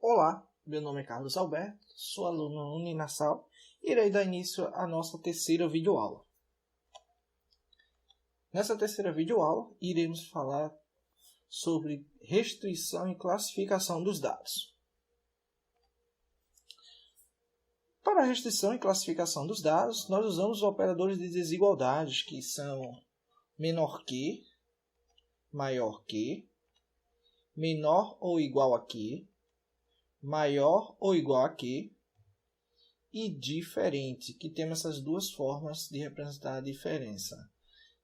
Olá, meu nome é Carlos Alberto, sou aluno Uninasal e irei dar início à nossa terceira videoaula. Nessa terceira videoaula, iremos falar sobre restrição e classificação dos dados. Para a restrição e classificação dos dados, nós usamos os operadores de desigualdades, que são menor que, maior que, menor ou igual a que, maior ou igual a que, e diferente, que temos essas duas formas de representar a diferença.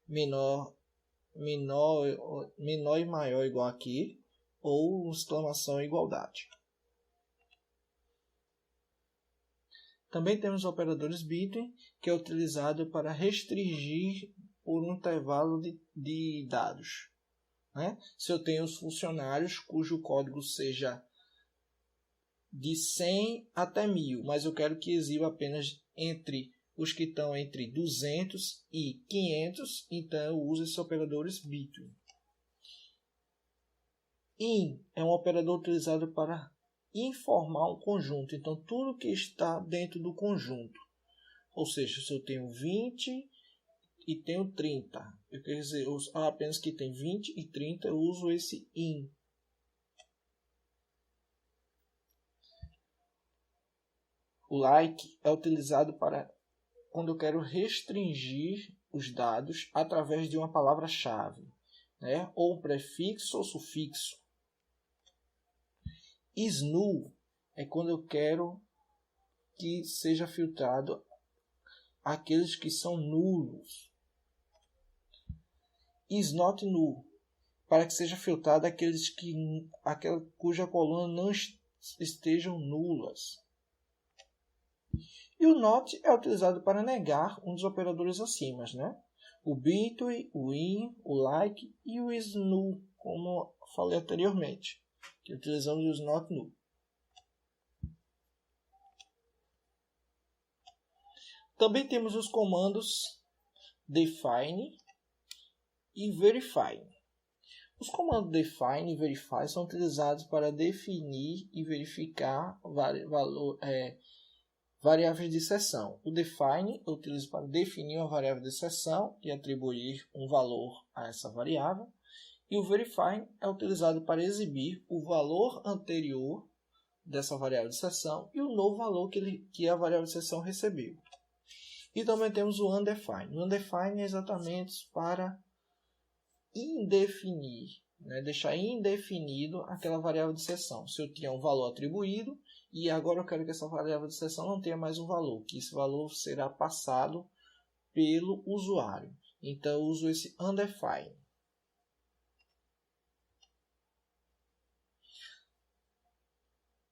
Menor e maior igual a que, ou exclamação igualdade. Também temos operadores boolean, que é utilizado para restringir por um intervalo de dados. Se eu tenho os funcionários cujo código seja de 100 até 1000, mas eu quero que exiba apenas entre os que estão entre 200 e 500, então eu uso esses operadores boolean. In é um operador utilizado para informar um conjunto, então tudo que está dentro do conjunto. Ou seja, se eu tenho 20 e tenho 30, eu quero dizer apenas que tem 20 e 30, eu uso esse in. O like é utilizado para quando eu quero restringir os dados através de uma palavra-chave, ou um prefixo ou sufixo. Is-null é quando eu quero que seja filtrado aqueles que são nulos. Is-not null, para que seja filtrado aqueles cuja coluna não estejam nulas. E o not é utilizado para negar um dos operadores acima, O between, o in, o like e o is-null, como falei anteriormente, que utilizamos os not null. Também temos os comandos define e verify. Os comandos define e verify são utilizados para definir e verificar variáveis de seção. O define eu utilizo para definir uma variável de seção e atribuir um valor a essa variável. E o verify é utilizado para exibir o valor anterior dessa variável de seção e o novo valor que a variável de seção recebeu. E também temos o undefined. O undefined é exatamente para indefinir, deixar indefinido aquela variável de seção. Se eu tinha um valor atribuído e agora eu quero que essa variável de seção não tenha mais um valor, que esse valor será passado pelo usuário. Então eu uso esse undefined.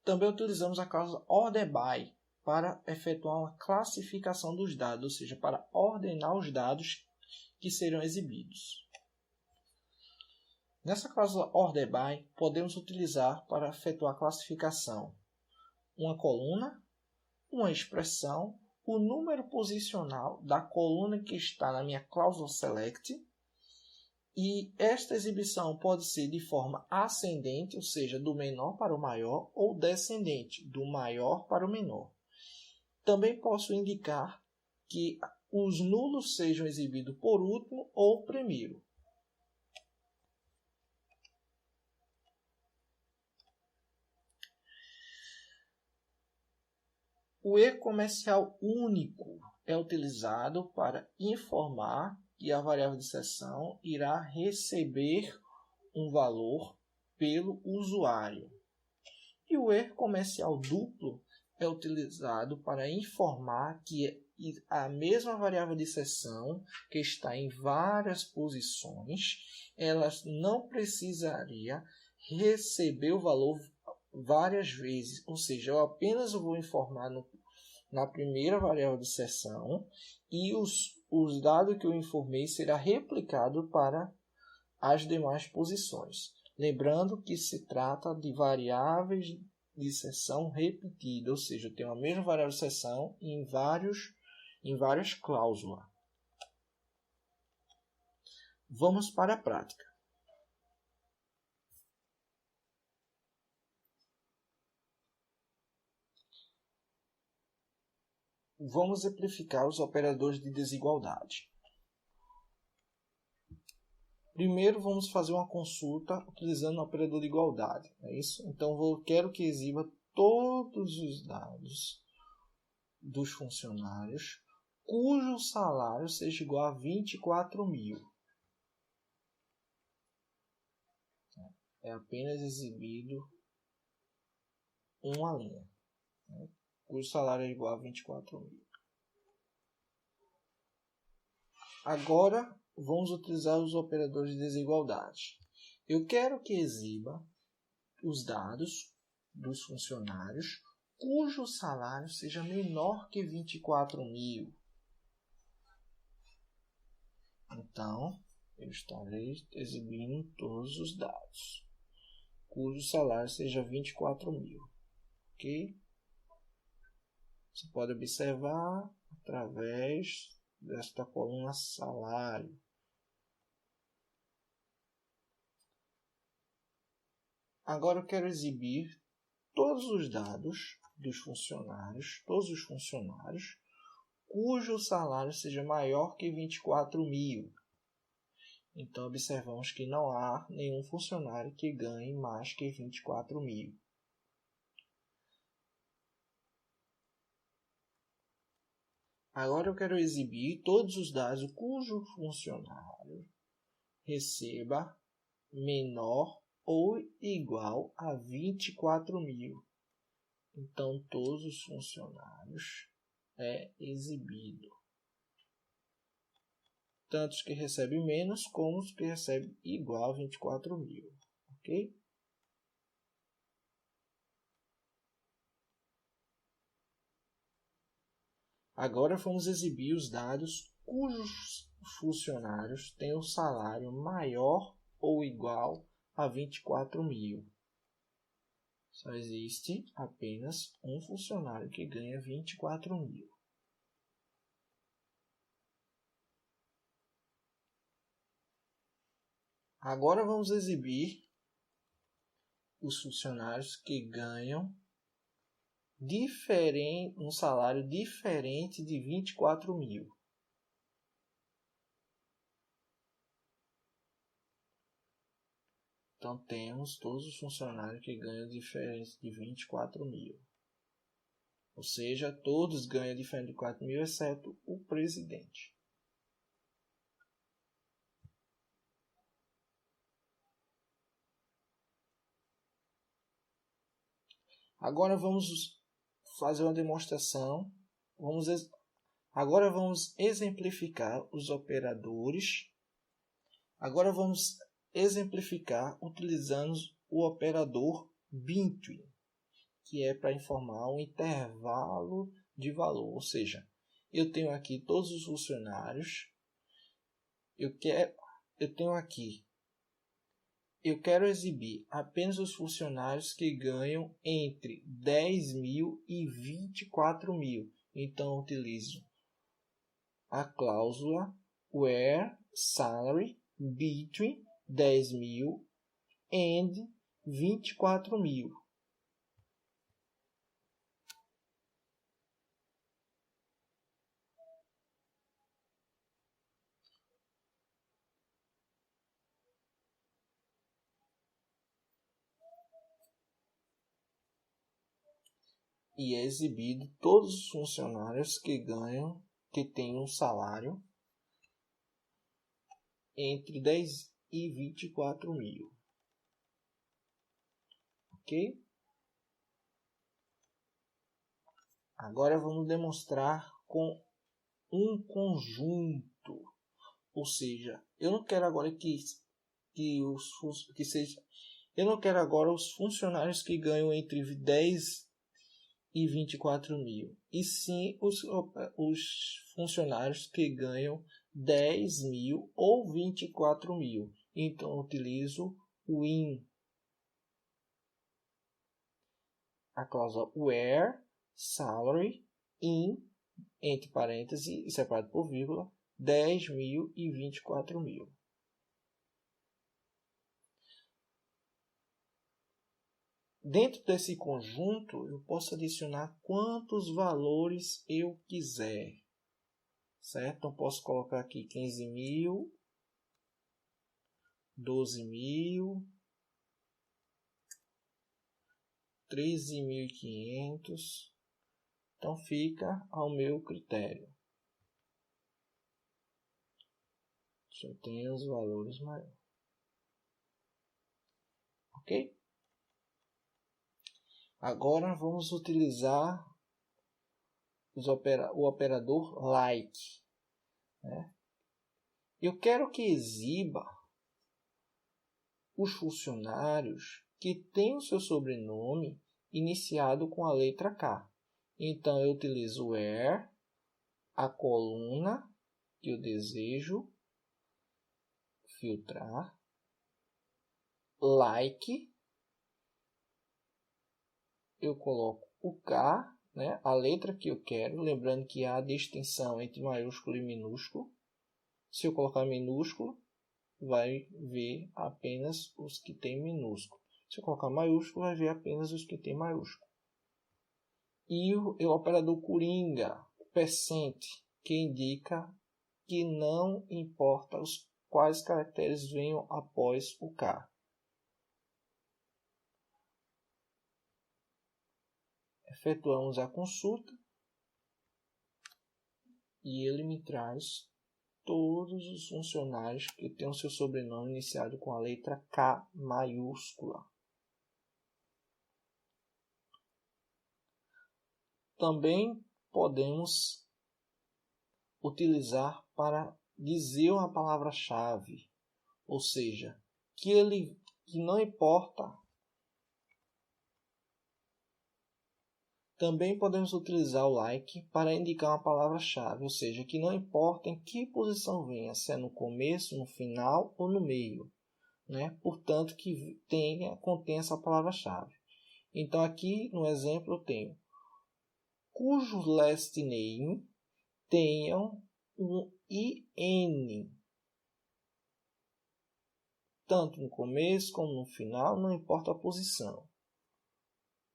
Também utilizamos a cláusula order by para efetuar uma classificação dos dados, ou seja, para ordenar os dados que serão exibidos. Nessa cláusula order by, podemos utilizar para efetuar a classificação uma coluna, uma expressão, o número posicional da coluna que está na minha cláusula select, e esta exibição pode ser de forma ascendente, ou seja, do menor para o maior, ou descendente, do maior para o menor. Também posso indicar que os nulos sejam exibidos por último ou primeiro. O e-comercial único é utilizado para informar que a variável de seção irá receber um valor pelo usuário. E o e-comercial duplo é utilizado para informar que a mesma variável de seção, que está em várias posições, ela não precisaria receber o valor várias vezes, ou seja, eu apenas vou informar na primeira variável de seção e os dados que eu informei será replicado para as demais posições. Lembrando que se trata de variáveis de seção repetida, ou seja, eu tenho a mesma variável de seção em várias cláusulas. Vamos para a prática. vamos exemplificar os operadores de desigualdade. Primeiro, vamos fazer uma consulta utilizando o operador de igualdade. É isso? Então, quero que exiba todos os dados dos funcionários cujo salário seja igual a 24.000. É apenas exibido uma linha, né? Cujo salário é igual a 24.000. Agora, vamos utilizar os operadores de desigualdade. Eu quero que exiba os dados dos funcionários cujo salário seja menor que 24.000. Então, eu estarei exibindo todos os dados cujo salário seja 24.000. Ok? Você pode observar através desta coluna salário. Agora eu quero exibir todos os dados dos funcionários, todos os funcionários, cujo salário seja maior que 24.000. Então, observamos que não há nenhum funcionário que ganhe mais que 24.000. Agora eu quero exibir todos os dados cujo funcionário receba menor ou igual a 24.000. Então, todos os funcionários é exibido. Tanto os que recebem menos como os que recebem igual a 24.000. Ok? Agora vamos exibir os dados cujos funcionários têm o salário maior ou igual a 24.000. Só existe apenas um funcionário que ganha 24.000. Agora vamos exibir os funcionários que ganham um salário diferente de 24.000. Então, temos todos os funcionários que ganham diferente de 24.000. Ou seja, todos ganham diferente de 4.000, exceto o presidente. Agora vamos fazer uma demonstração. Agora vamos exemplificar os operadores. Agora vamos exemplificar utilizando o operador between, que é para informar um intervalo de valor. Ou seja, eu tenho aqui todos os funcionários. Eu quero exibir apenas os funcionários que ganham entre 10.000 e 24.000. Então, eu utilizo a cláusula where salary between 10.000 and 24.000. E é exibido todos os funcionários que têm um salário entre 10 e 24.000. Ok? Agora vamos demonstrar com um conjunto. Ou seja, eu não quero agora eu não quero agora os funcionários que ganham entre 10 e 24.000, e sim os funcionários que ganham 10.000 ou 24.000. Então, eu utilizo o in, a cláusula where salary in, entre parênteses e separado por vírgula, 10.000 e 24.000. dentro desse conjunto, eu posso adicionar quantos valores eu quiser. Certo? Então, posso colocar aqui 15.000, 12.000, 13.500. Então, fica ao meu critério. Já tem os valores maiores. Ok? Agora, vamos utilizar o operador like. Né? Eu quero que exiba os funcionários que têm o seu sobrenome iniciado com a letra K. Então, eu utilizo where, a coluna que eu desejo filtrar, like, eu coloco o K, né, a letra que eu quero, lembrando que há distinção entre maiúsculo e minúsculo. Se eu colocar minúsculo, vai ver apenas os que têm minúsculo. Se eu colocar maiúsculo, vai ver apenas os que têm maiúsculo. E o operador coringa, percent, que indica que não importa quais caracteres venham após o K. Efetuamos a consulta e ele me traz todos os funcionários que têm o seu sobrenome iniciado com a letra K maiúscula. Também podemos utilizar para dizer uma palavra-chave, ou seja, que não importa. Também podemos utilizar o like para indicar uma palavra-chave, ou seja, que não importa em que posição venha, se é no começo, no final ou no meio, né? Portanto, que contém essa palavra-chave. Então, aqui no exemplo eu tenho cujo last name tenham um IN, tanto no começo como no final, não importa a posição.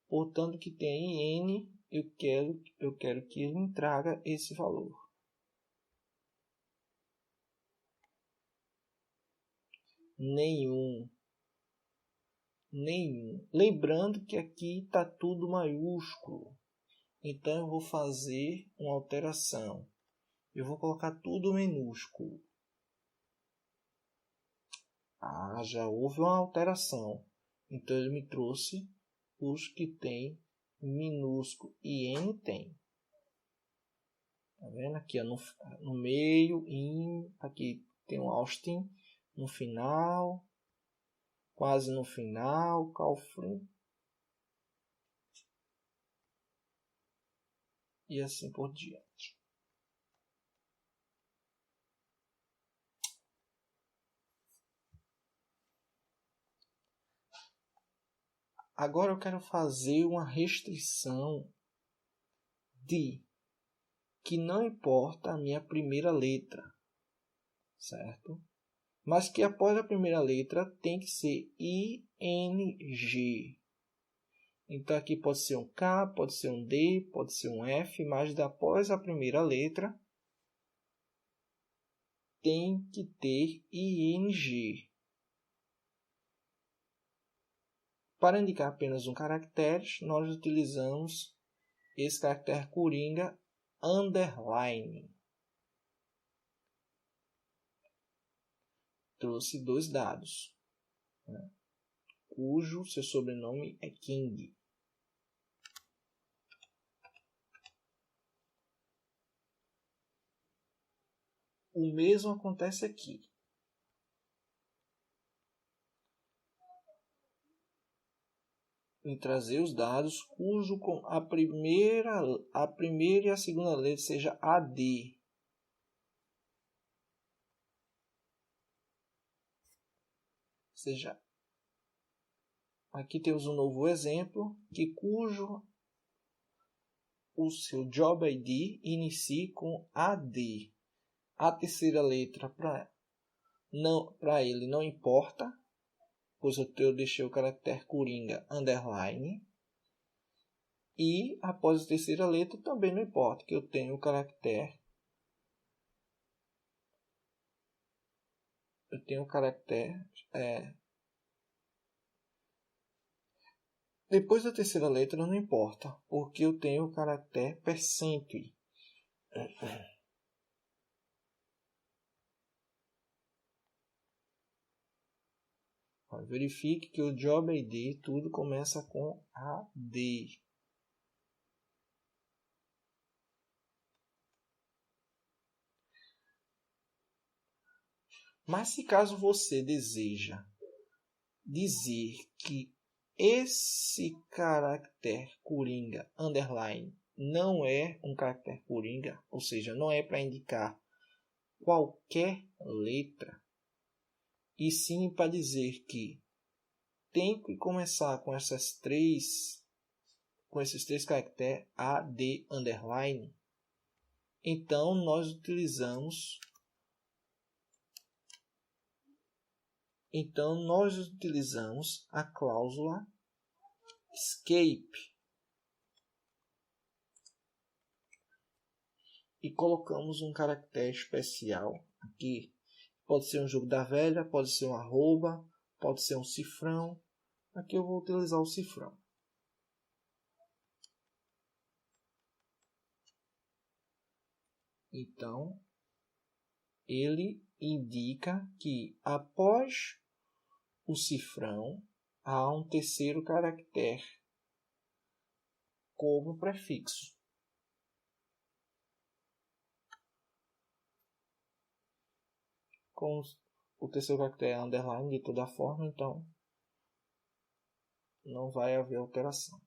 Portanto, que tem IN, eu quero que ele me traga esse valor. Nenhum. Lembrando que aqui está tudo maiúsculo. Então, eu vou fazer uma alteração. Eu vou colocar tudo minúsculo. Já houve uma alteração. Então, ele me trouxe os que tem minúsculo. E N tem. Tá vendo? Aqui no meio, aqui tem um Austin. No final, quase no final, Calfrin. E assim por diante. Agora eu quero fazer uma restrição de que não importa a minha primeira letra, certo? Mas que após a primeira letra tem que ser ING. Então aqui pode ser um K, pode ser um D, pode ser um F, mas após a primeira letra tem que ter ING. Para indicar apenas um caractere, nós utilizamos esse caractere coringa underline. Trouxe dois dados, né? Cujo seu sobrenome é King. O mesmo acontece aqui. Em trazer os dados cujo a primeira e a segunda letra seja AD. Ou seja, aqui temos um novo exemplo que cujo o seu Job ID inicie com AD. A terceira letra para ele não importa. pois eu deixei o caractere coringa underline. E após a terceira letra também não importa, que eu tenho o caractere. Depois da terceira letra não importa, porque eu tenho o caractere percentile. Verifique que o job ID tudo começa com AD. Mas se caso você deseja dizer que esse caractere coringa underline não é um caractere coringa, ou seja, não é para indicar qualquer letra, e sim para dizer que tem que começar com esses três caracteres AD underline, então nós utilizamos a cláusula escape e colocamos um caractere especial aqui. Pode ser um jogo da velha, pode ser um arroba, pode ser um cifrão. Aqui eu vou utilizar o cifrão. Então, ele indica que após o cifrão há um terceiro caractere como prefixo. Com o terceiro caractere é underline de toda forma, então não vai haver alteração.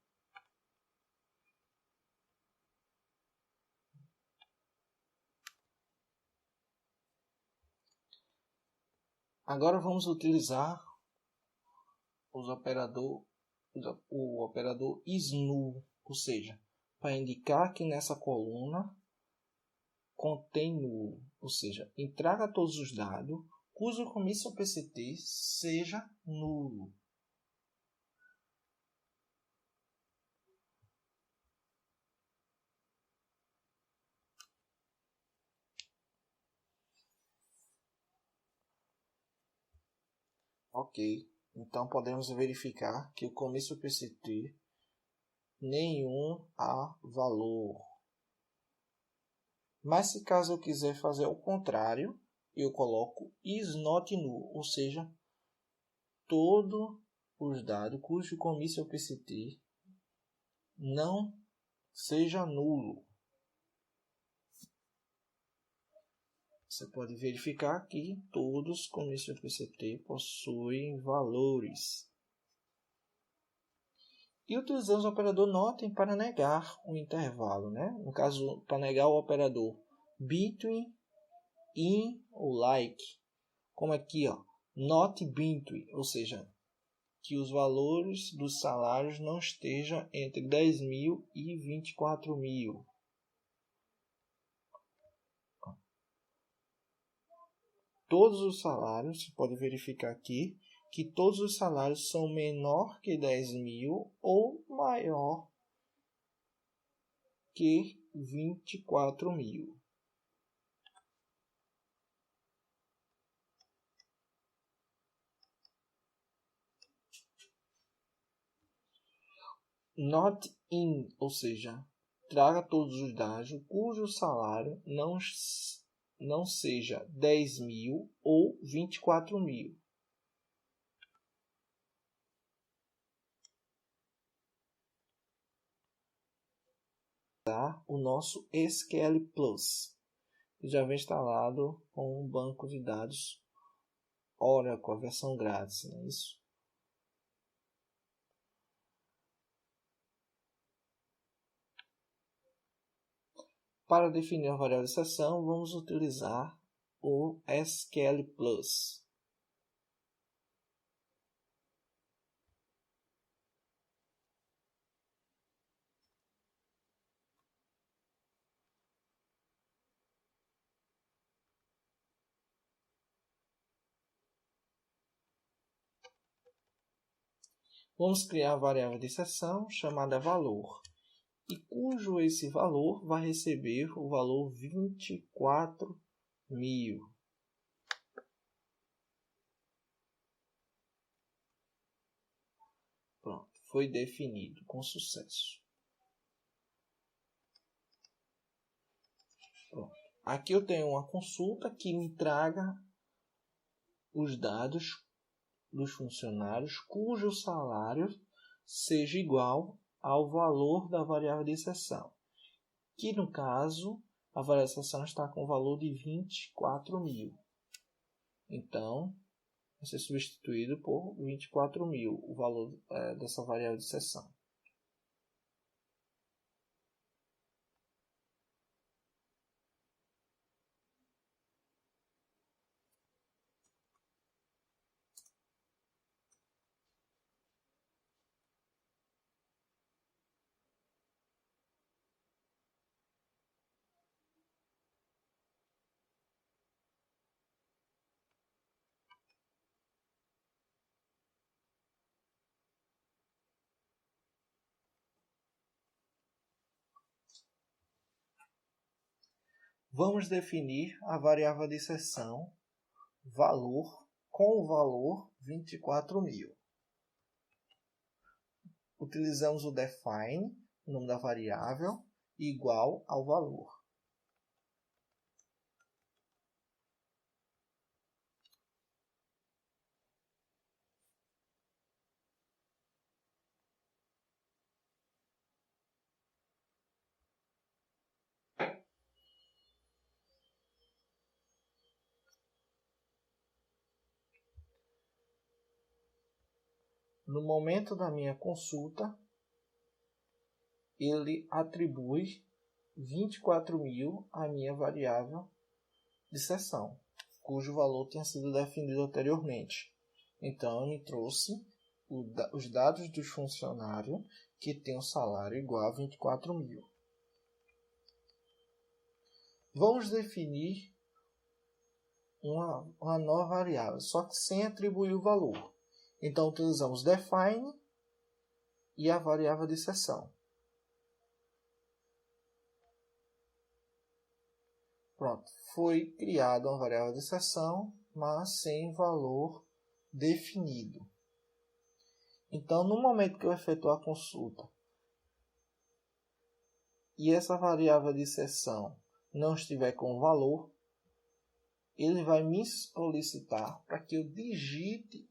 Agora vamos utilizar o operador is_null, ou seja, para indicar que nessa coluna contém nulo, ou seja, traga todos os dados cujo começo PCT seja nulo. Ok, então podemos verificar que o começo PCT nenhum há valor. Mas se caso eu quiser fazer o contrário, eu coloco is_not_null, ou seja, todos os dados cujo começo PCT não seja nulo. Você pode verificar que todos com esse PCT possuem valores. E utilizamos o operador NOT para negar um intervalo, né? No caso, para negar o operador between, in ou like. Como aqui, ó, not between, ou seja, que os valores dos salários não estejam entre 10.000 e 24.000. Todos os salários, você pode verificar aqui, que todos os salários são menor que 10.000 ou maior que 24.000. Not in, ou seja, traga todos os dados cujo salário não seja 10.000 ou 24.000. O nosso SQL Plus, que já vem instalado com um banco de dados Oracle, a versão grátis, não é isso? Para definir a variável de exceção, vamos utilizar o SQL Plus. Vamos criar a variável de exceção chamada valor, e cujo esse valor vai receber o valor 24.000. Pronto, foi definido com sucesso. Pronto. Aqui eu tenho uma consulta que me traga os dados dos funcionários cujo salário seja igual ao valor da variável de exceção, que no caso a variável de exceção está com o valor de 24.000. Então, vai ser substituído por 24.000, o valor dessa variável de exceção. Vamos definir a variável de exceção valor com o valor 24.000. Utilizamos o define, o nome da variável, igual ao valor. No momento da minha consulta, ele atribui 24.000 à minha variável de exceção, cujo valor tinha sido definido anteriormente. Então, me trouxe os dados dos funcionários que têm um salário igual a 24.000. Vamos definir uma nova variável, só que sem atribuir o valor. Então, utilizamos define e a variável de exceção. Pronto, foi criada uma variável de exceção, mas sem valor definido. Então, no momento que eu efetuar a consulta e essa variável de exceção não estiver com valor, ele vai me solicitar para que eu digite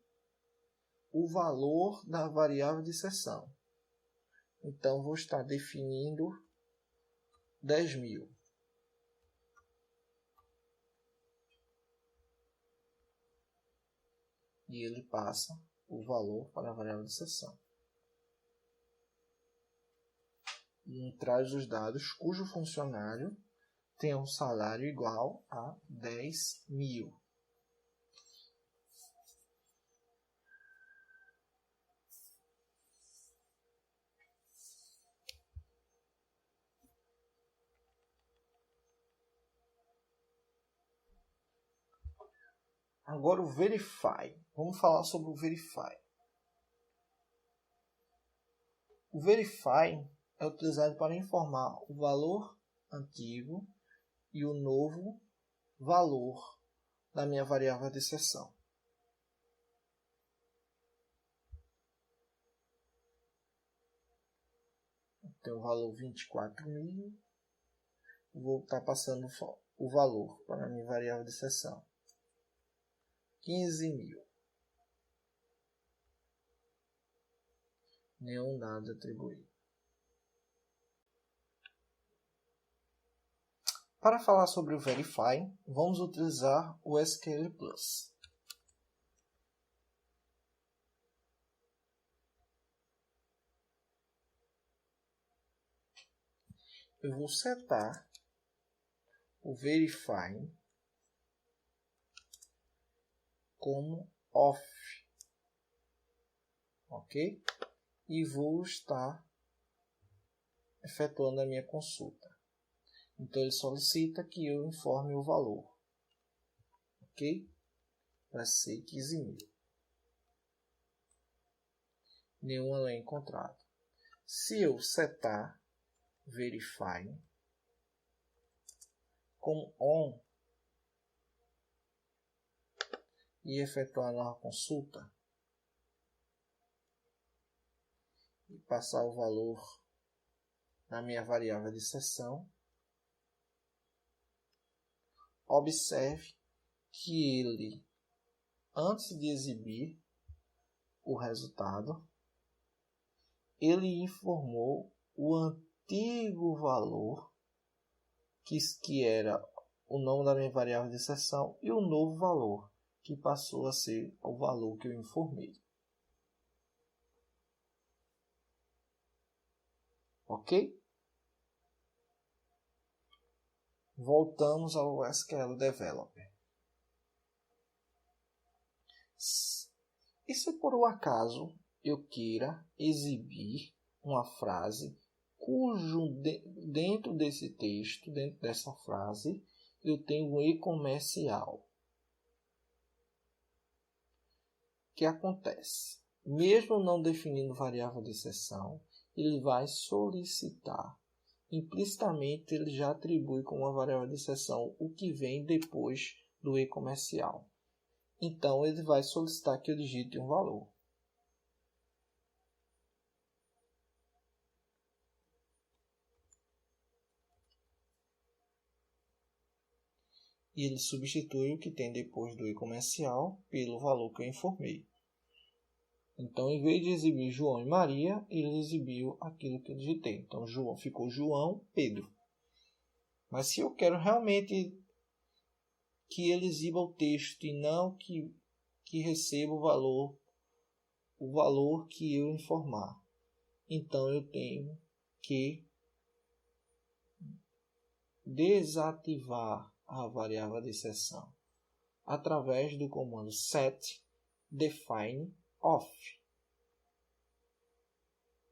o valor da variável de exceção. Então, vou estar definindo 10.000. E ele passa o valor para a variável de exceção. E traz os dados cujo funcionário tem um salário igual a 10.000. Agora o verify. Vamos falar sobre o verify. O verify é utilizado para informar o valor antigo e o novo valor da minha variável de exceção. Tem o valor 24.000. Vou estar passando o valor para a minha variável de exceção. 15.000. Nenhum dado atribuído. Para falar sobre o verify, vamos utilizar o SQL Plus. Eu vou setar o verify como off, ok? E vou estar efetuando a minha consulta. Então ele solicita que eu informe o valor, ok? Vai ser 15.000. nenhuma lei encontrada. Se eu setar verify como on e efetuar a nova consulta e passar o valor na minha variável de seção, observe que ele, antes de exibir o resultado, ele informou o antigo valor, que era o nome da minha variável de seção, e o novo valor, que passou a ser o valor que eu informei. Ok? Voltamos ao SQL Developer. E se por um acaso eu queira exibir uma frase cujo dentro desse texto, dentro dessa frase, eu tenho um e comercial. O que acontece? Mesmo não definindo variável de seção, ele vai solicitar. Implicitamente, ele já atribui como uma variável de seção o que vem depois do e comercial. Então, ele vai solicitar que eu digite um valor. E ele substitui o que tem depois do e comercial pelo valor que eu informei. Então, em vez de exibir João e Maria, ele exibiu aquilo que eu digitei. Então, João ficou João, Pedro. Mas se eu quero realmente que ele exiba o texto e não que receba o valor que eu informar, então eu tenho que desativar a variável de seção através do comando set define off.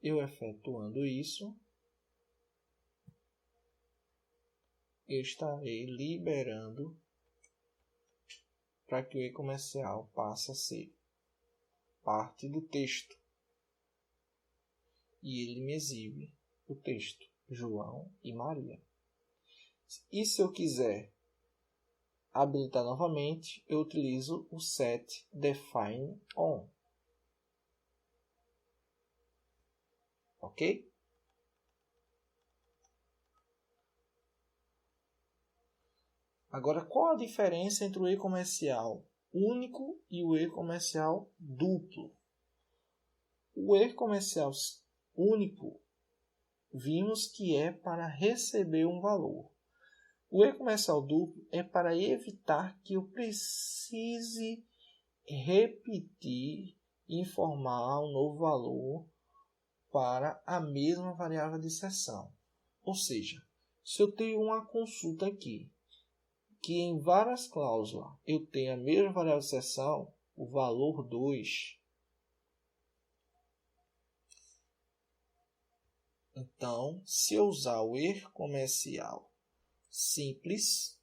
Eu efetuando isso, eu estarei liberando para que o e comercial passe a ser parte do texto. E ele me exibe o texto João e Maria. E se eu quiser habilitar novamente, eu utilizo o set define on. Ok? Agora, qual a diferença entre o e comercial único e o e comercial duplo? O e comercial único, vimos que é para receber um valor. O e comercial duplo é para evitar que eu precise repetir e informar um novo valor para a mesma variável de seção. Ou seja, se eu tenho uma consulta aqui, que em várias cláusulas eu tenho a mesma variável de seção, o valor 2, então, se eu usar o e comercial simples,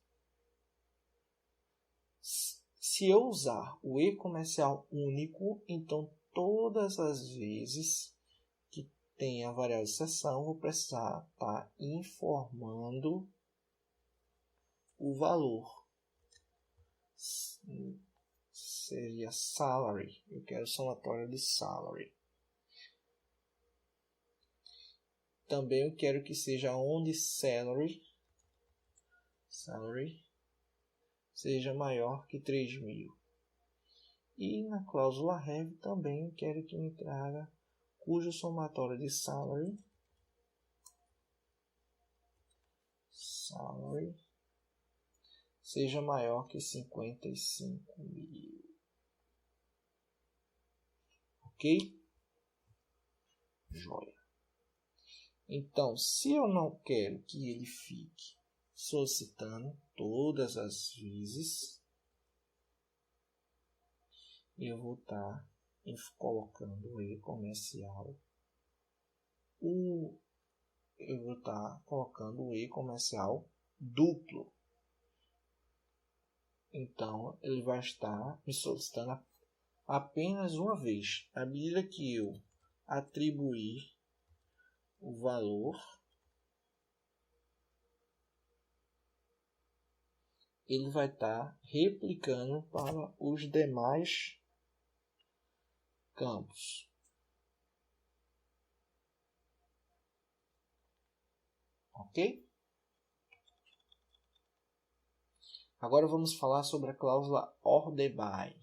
se eu usar o e comercial único, então todas as vezes que tem a variável de seção, vou precisar estar informando o valor. Seria salary. Eu quero somatório de salary. Também eu quero que seja onde salary seja maior que 3.000. E na cláusula have também eu quero que me traga cujo somatório de salary seja maior que 55.000. Ok? Joia. Então, se eu não quero que ele fique solicitando todas as vezes, eu vou estar colocando o e comercial. Eu vou estar colocando o e comercial duplo. Então, ele vai estar me solicitando apenas uma vez. À medida que eu atribuir o valor, ele vai estar replicando para os demais campos. Ok? Agora vamos falar sobre a cláusula order by.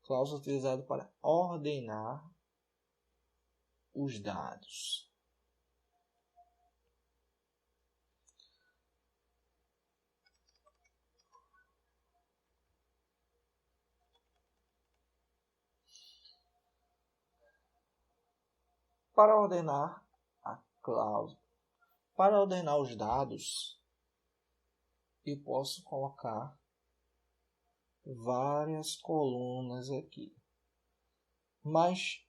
Cláusula utilizada para ordenar os dados. Para ordenar a cláusula, para ordenar os dados, eu posso colocar várias colunas aqui. Mas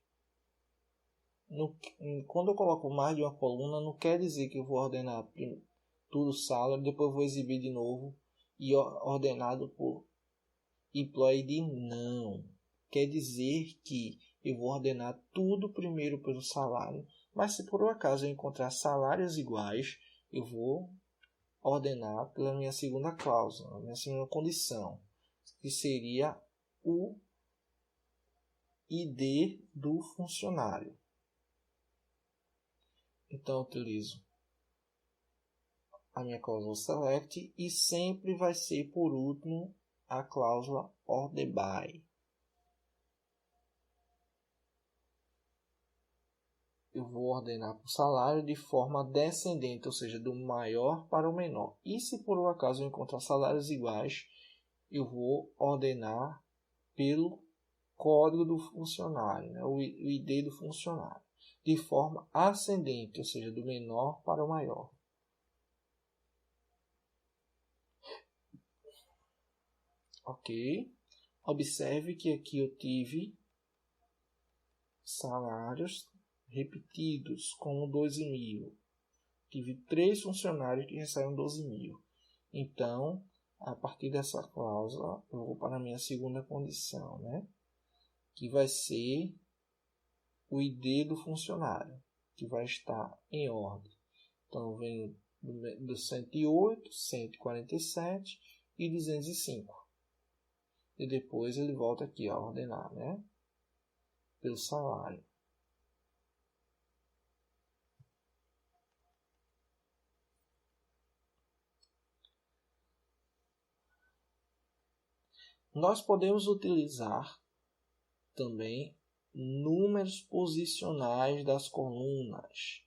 quando eu coloco mais de uma coluna, não quer dizer que eu vou ordenar tudo salary, depois vou exibir de novo e ordenado por employee. Não. Quer dizer que eu vou ordenar tudo primeiro pelo salário, mas se por um acaso eu encontrar salários iguais, eu vou ordenar pela minha segunda cláusula, minha segunda condição, que seria o ID do funcionário. Então eu utilizo a minha cláusula select e sempre vai ser por último a cláusula order by. Eu vou ordenar por salário de forma descendente, ou seja, do maior para o menor. E se por um acaso eu encontrar salários iguais, eu vou ordenar pelo código do funcionário, né? O ID do funcionário, de forma ascendente, ou seja, do menor para o maior. Ok. Observe que aqui eu tive salários repetidos como 12.000. Tive 3 funcionários que recebem 12.000. Então, a partir dessa cláusula, eu vou para a minha segunda condição, né? Que vai ser o ID do funcionário, que vai estar em ordem. Então, eu venho do 108, 147 e 205. E depois ele volta aqui a ordenar, né? Pelo salário. Nós podemos utilizar também números posicionais das colunas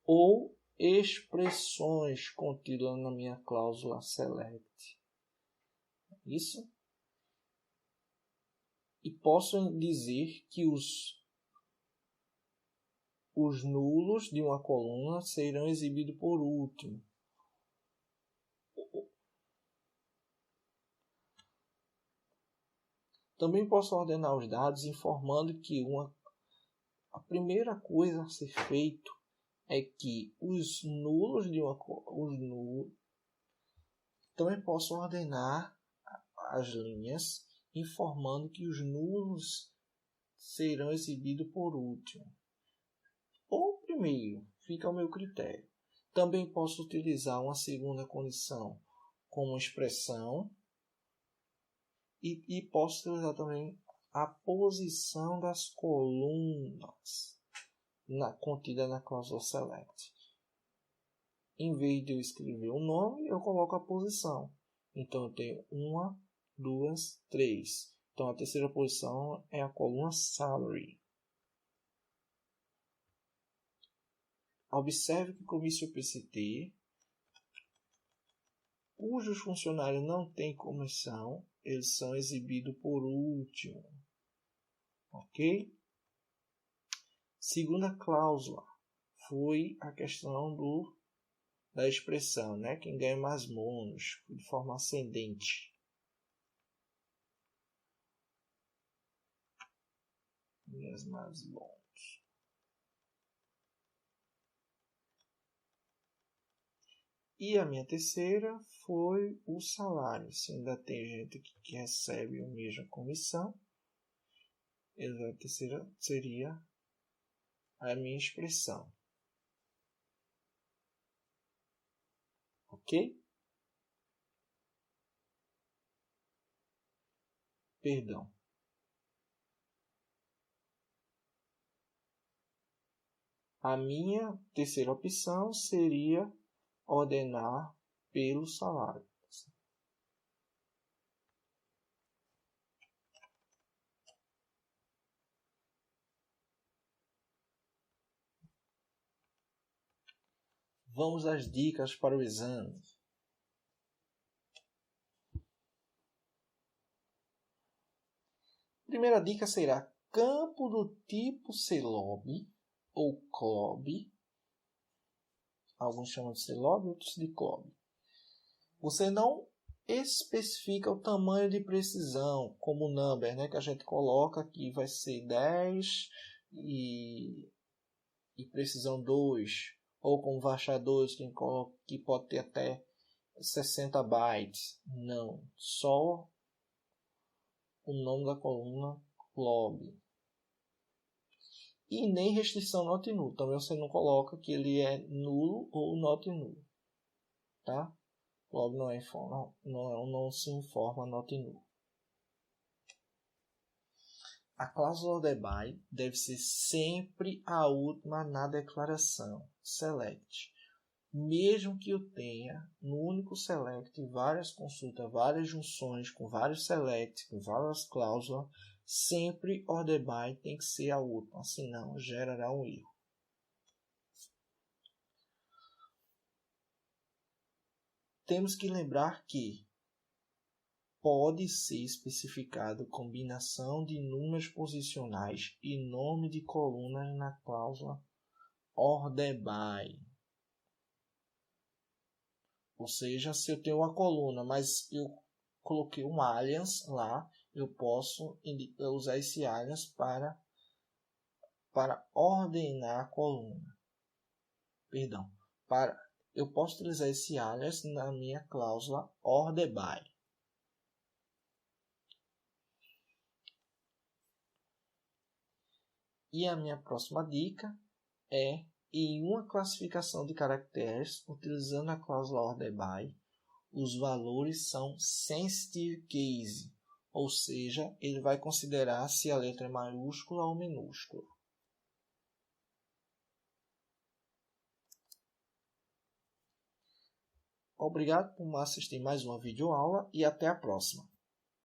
ou expressões contidas na minha cláusula select. Isso. E posso dizer que os nulos de uma coluna serão exibidos por último. Também posso ordenar os dados informando que a primeira coisa a ser feito é que os nulos de os nulos. Também posso ordenar as linhas informando que os nulos serão exibidos por último ou primeiro, fica ao meu critério. Também posso utilizar uma segunda condição como expressão e posso utilizar também a posição das colunas contida na cláusula select. Em vez de eu escrever o nome, eu coloco a posição. Então eu tenho 1, 2, 3. Então a terceira posição é a coluna salary. Observe que comício PCT, cujos funcionários não têm comissão, eles são exibidos por último. Ok? Segunda cláusula foi a questão da expressão, né? Quem ganha mais bônus de forma ascendente. Ganha mais bônus. E a minha terceira foi o salário. Se ainda tem gente que recebe a mesma comissão, a terceira seria a minha expressão. Ok? Perdão. A minha terceira opção seria ordenar pelo salário. Vamos às dicas para o exame. Primeira dica será campo do tipo CLOB ou CLOB. Alguns chamam de CLOB, outros de CLOB. Você não especifica o tamanho de precisão, como o number, né, que a gente coloca aqui vai ser 10 e precisão 2, ou como varchar 2, que pode ter até 60 bytes. Não, só o nome da coluna CLOB. E nem restrição not null. Também você não coloca que ele é nulo ou not null. Tá? CLOB não se informa not null. A cláusula ORDER-BY deve ser sempre a última na declaração select. Mesmo que eu tenha no único select várias consultas, várias junções com vários selects, com várias cláusulas, sempre ORDER-BY tem que ser a última, senão gerará um erro. Temos que lembrar que pode ser especificado combinação de números posicionais e nome de colunas na cláusula ORDER-BY. Ou seja, se eu tenho uma coluna, mas eu coloquei um alias lá, eu posso usar esse alias para ordenar a coluna. Perdão, eu posso utilizar esse alias na minha cláusula ORDER-BY. E a minha próxima dica é, em uma classificação de caracteres, utilizando a cláusula ORDER-BY, os valores são sensitive case, ou seja, ele vai considerar se a letra é maiúscula ou minúscula. Obrigado por assistir mais uma videoaula e até a próxima.